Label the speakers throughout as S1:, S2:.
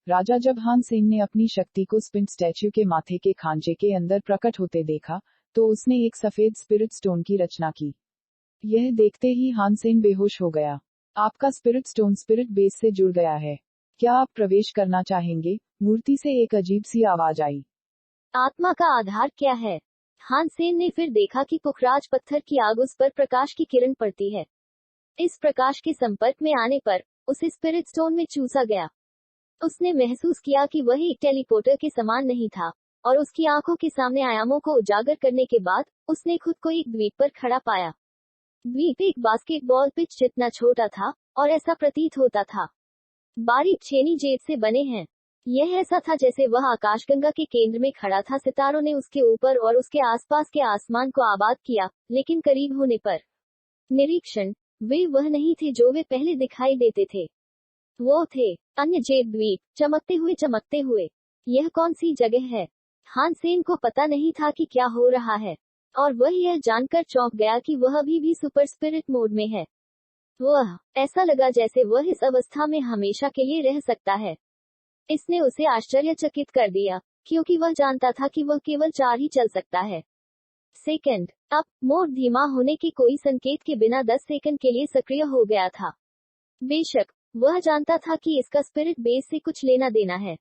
S1: राजा जब हान सेन ने अपनी शक्ति को स्पिंट स्टैच्यू के माथे के खांचे के अंदर प्रकट होते देखा, तो उसने एक सफेद स्पिरिट स्टोन की रचना की। यह देखते ही हान सेन बेहोश हो गया। आपका स्पिरिट स्टोन स्पिरिट बेस से जुड़ गया है। क्या आप प्रवेश करना चाहेंगे? मूर्ति से एक अजीब सी आवाज आई।
S2: आत्मा का आधार क्या है? हान सेन ने फिर देखा कि पुखराज पत्थर की आग उस पर प्रकाश की किरण पड़ती है। इस प्रकाश के संपर्क में आने पर उसे स्पिरिट स्टोन में चूसा गया। उसने महसूस किया कि वह एक टेलीपोर्टर के समान नहीं था, और उसकी आंखों के सामने आयामों को उजागर करने के बाद उसने खुद को एक द्वीप पर खड़ा पाया। द्वीप एक बास्केटबॉल पिच जितना छोटा था, और ऐसा प्रतीत होता था बारीक छेनी जेट से बने हैं। यह ऐसा था जैसे वह आकाशगंगा के केंद्र में खड़ा था। सितारों ने उसके ऊपर और उसके आसपास के आसमान को आबाद किया, लेकिन करीब होने पर निरीक्षण, वे वह नहीं थे जो वे पहले दिखाई देते थे। वो थे अन्य जेट द्वीप, चमकते हुए। यह कौन सी जगह है? हान सेन को पता नहीं था कि क्या हो रहा है, और वह यह जानकर चौंक गया कि वह अभी भी सुपर स्पिरिट मोड में है। वह ऐसा लगा जैसे वह इस अवस्था में हमेशा के लिए रह सकता है। इसने उसे आश्चर्यचकित कर दिया, क्योंकि वह जानता था कि वह केवल 4 ही चल सकता है। सेकंड अप मोड धीमा होने के कोई संकेत के बिना 10 सेकंड के लिए सक्रिय हो गया था। बेशक वह जानता था कि इसका स्पिरिट बेस से कुछ लेना देना है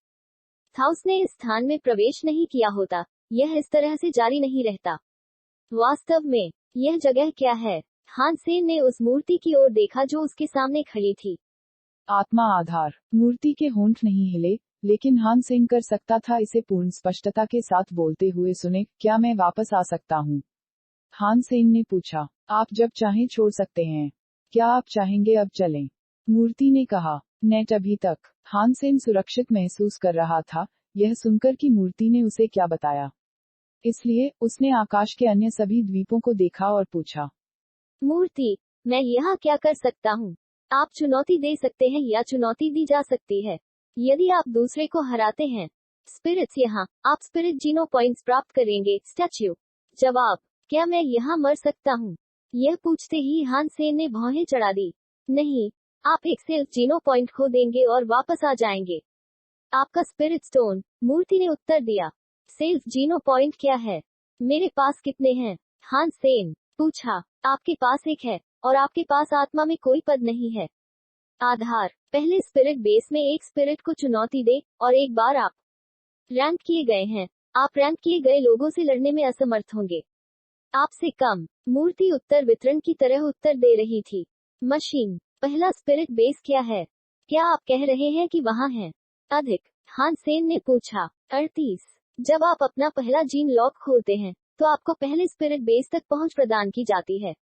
S2: था। उसने इस स्थान में प्रवेश नहीं किया होता, यह इस तरह से जारी नहीं रहता। वास्तव में यह जगह क्या है? हान सेन ने उस मूर्ति की ओर देखा जो उसके सामने खड़ी थी।
S1: आत्मा आधार। मूर्ति के होंठ नहीं हिले, लेकिन हान सेन कर सकता था इसे पूर्ण स्पष्टता के साथ बोलते हुए सुने, क्या मैं वापस आ सकता हूँ? हान सेन ने पूछा। आप जब चाहें छोड़ सकते हैं। क्या आप चाहेंगे अब चलें? मूर्ति ने कहा। नेट अभी तक हान सेन सुरक्षित महसूस कर रहा था, यह सुनकर कि मूर्ति ने उसे क्या बताया। इसलिए उसने आकाश के अन्य सभी द्वीपों को देखा और पूछा,
S2: मूर्ति, मैं यहाँ क्या कर सकता हूँ? आप चुनौती दे सकते हैं या चुनौती दी जा सकती है। यदि आप दूसरे को हराते हैं, स्पिरिट्स यहाँ, आप स्पिरिट जीनो पॉइंट्स प्राप्त करेंगे। स्टैच्यू। जवाब, क्या मैं यहाँ मर सकता हूँ? यह पूछते ही हान सेन ने भौहें चढ़ा दी। नहीं, आप एक सेल्फ जीनो पॉइंट खो देंगे और वापस आ जाएंगे। आपका स्पिरिट स्टोन, मूर्ति ने उत्तर दिया। सेल्फ जीनो पॉइंट क्या है? मेरे पास कितने हैं? हान सेन पूछा। आपके पास एक है, और आपके पास आत्मा में कोई पद नहीं है। आधार, पहले स्पिरिट बेस में एक स्पिरिट को चुनौती दे, और एक बार आप रैंक किए गए हैं, आप रैंक किए गए लोगों से लड़ने में असमर्थ होंगे। आपसे कम। मूर्ति उत्तर वितरण की तरह उत्तर दे रही थी। मशीन, पहला स्पिरिट बेस क्या है? क्या आप कह रहे हैं कि वहां है? अधिक, हान सेन ने पूछा। 38। जब आप अपना पहला जीन लॉक खोलते हैं, तो आपको पहले स्पिरिट बेस तक पहुंच प्रदान की जाती है।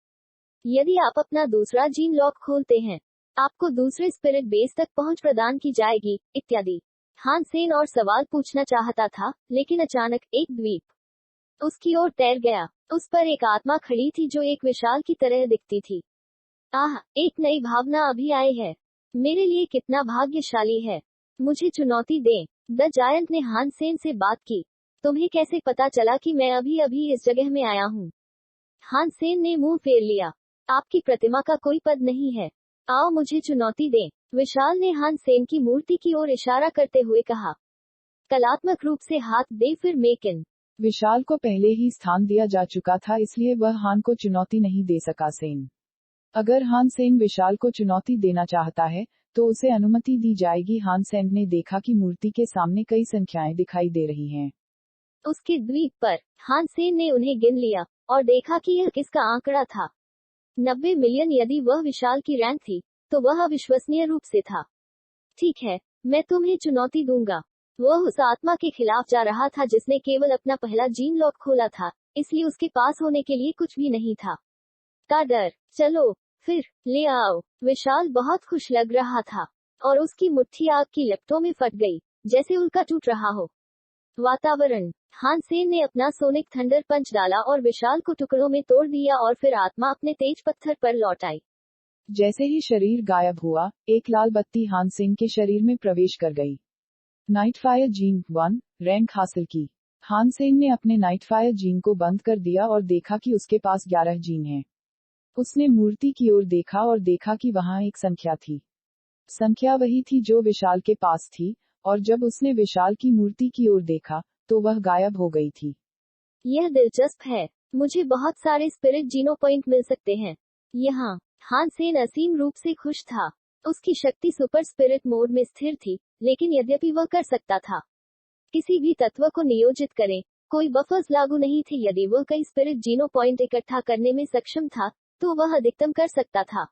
S2: यदि आप अपना दूसरा जीन लॉक खोलते हैं, आपको दूसरे स्पिरिट बेस तक पहुंच प्रदान की जाएगी, इत्यादि। हान सेन और सवाल पूछना चाहता था, लेकिन अचानक एक द्वीप उसकी ओर तैर गया। उस पर एक आत्मा खड़ी थी जो एक विशाल की तरह दिखती थी। आह, एक नई भावना अभी आई है। मेरे लिए कितना भाग्यशाली है। मुझे चुनौती दें। द जायंट ने हान सेन से बात की। तुम्हें कैसे पता चला कि मैं अभी अभी इस जगह में आया हूँ? हान सेन ने मुंह फेर लिया। आपकी प्रतिमा का कोई पद नहीं है। आओ मुझे चुनौती दें। विशाल ने हान सेन की मूर्ति की ओर इशारा करते हुए कहा। कलात्मक रूप से हाथ दे फिर मेकिन।
S1: विशाल को पहले ही स्थान दिया जा चुका था, इसलिए वह हान को चुनौती नहीं दे सका। सेन, अगर हान सेन विशाल को चुनौती देना चाहता है, तो उसे अनुमति दी जाएगी। हान सेन ने देखा कि मूर्ति के सामने कई संख्याएं दिखाई दे रही हैं।
S2: उसके द्वीप पर हान सेन ने उन्हें गिन लिया, और देखा कि यह किसका आंकड़ा था। 90 मिलियन। यदि वह विशाल की रैंक थी, तो वह अविश्वसनीय रूप से था। ठीक है, मैं तुम्हें चुनौती दूंगा। वह उस आत्मा के खिलाफ जा रहा था जिसने केवल अपना पहला जीन लॉक खोला था, इसलिए उसके पास होने के लिए कुछ भी नहीं था। का डर। चलो, फिर, ले आओ। विशाल बहुत खुश लग रहा था, और उसकी मुट्ठी आग की लपटों में फट गई, जैसे उल्का टूट रहा हो। वातावरण। हान सेन ने अपना सोनिक थंडर पंच डाला और विशाल को टुकड़ों में तोड़ दिया, और फिर आत्मा अपने तेज पत्थर पर लौट आई।
S1: जैसे ही शरीर गायब हुआ, एक लाल बत्ती हान सेन के शरीर में प्रवेश कर गई। नाइटफायर जीन 1 रैंक हासिल की। हान सेन ने अपने नाइटफायर जीन को बंद कर दिया और देखा कि उसके पास 11 जीन हैं। उसने मूर्ति की ओर देखा और देखा कि वहां एक संख्या थी। संख्या वही थी जो विशाल के पास थी, और जब उसने विशाल की मूर्ति की ओर देखा तो वह गायब हो गई थी।
S2: यह दिलचस्प है। मुझे बहुत सारे स्पिरिट जीनो पॉइंट मिल सकते हैं। यहाँ हान सेन असीम रूप से खुश था। उसकी शक्ति सुपर स्पिरिट मोड में स्थिर थी, लेकिन यद्यपि वह कर सकता था किसी भी तत्व को नियोजित करें, कोई बफर्स लागू नहीं थे। यदि वह कई स्पिरिट जीनो पॉइंट इकट्ठा करने में सक्षम था, तो वह अधिकतम कर सकता था।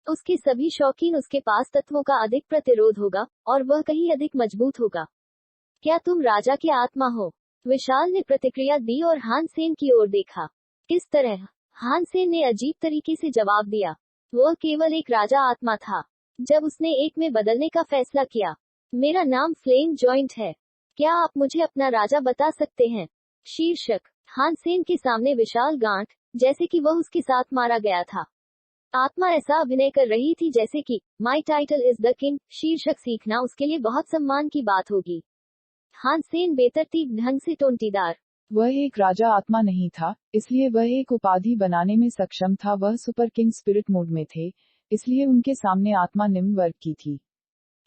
S2: उसके सभी शौकीन उसके पास तत्वों का अधिक प्रतिरोध होगा, और वह कहीं अधिक मजबूत होगा। क्या तुम राजा की आत्मा हो? विशाल ने प्रतिक्रिया दी और हान सेन की ओर देखा। किस तरह? हान सेन ने अजीब तरीके से जवाब दिया। वह केवल एक राजा आत्मा था। जब उसने एक में बदलने का फैसला किया। मेरा नाम फ्लेम जॉइंट है। क्या आप मुझे अपना राजा बता सकते हैं? शीर्षक। हान सेन के सामने विशाल गांठ, जैसे कि वह उसके साथ मारा गया था। आत्मा ऐसा अभिनय कर रही थी जैसे कि माई टाइटल इज द किंग। शीर्षक। सीखना उसके लिए बहुत सम्मान की बात होगी। हान सेन बेतरतीब ढंग से टोंटीदार।
S1: वह एक राजा आत्मा नहीं था, इसलिए वह एक उपाधि बनाने में सक्षम था। वह सुपर किंग स्पिरिट मोड में थे, इसलिए उनके सामने आत्मा निम्न वर्ग की थी।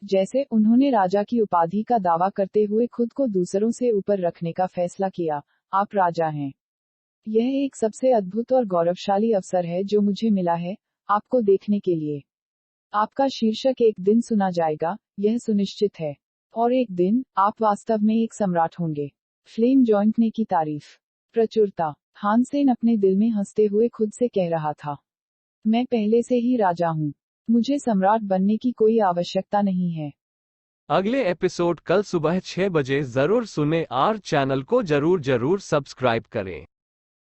S1: जैसे उन्होंने राजा की उपाधि का दावा करते हुए खुद को दूसरों से ऊपर रखने का फैसला किया। आप राजा हैं। यह एक सबसे अद्भुत और गौरवशाली अवसर है जो मुझे मिला है आपको देखने के लिए। आपका शीर्षक एक दिन सुना जाएगा, यह सुनिश्चित है। और एक दिन आप वास्तव में एक सम्राट होंगे। फ्लेम जॉइंट ने की तारीफ। प्रचुरता। हान सेन अपने दिल में हंसते हुए खुद से कह रहा था, मैं पहले से ही राजा हूँ। मुझे सम्राट बनने की कोई आवश्यकता नहीं है।
S3: अगले एपिसोड कल सुबह 6 बजे जरूर सुने और चैनल को जरूर सब्सक्राइब करें।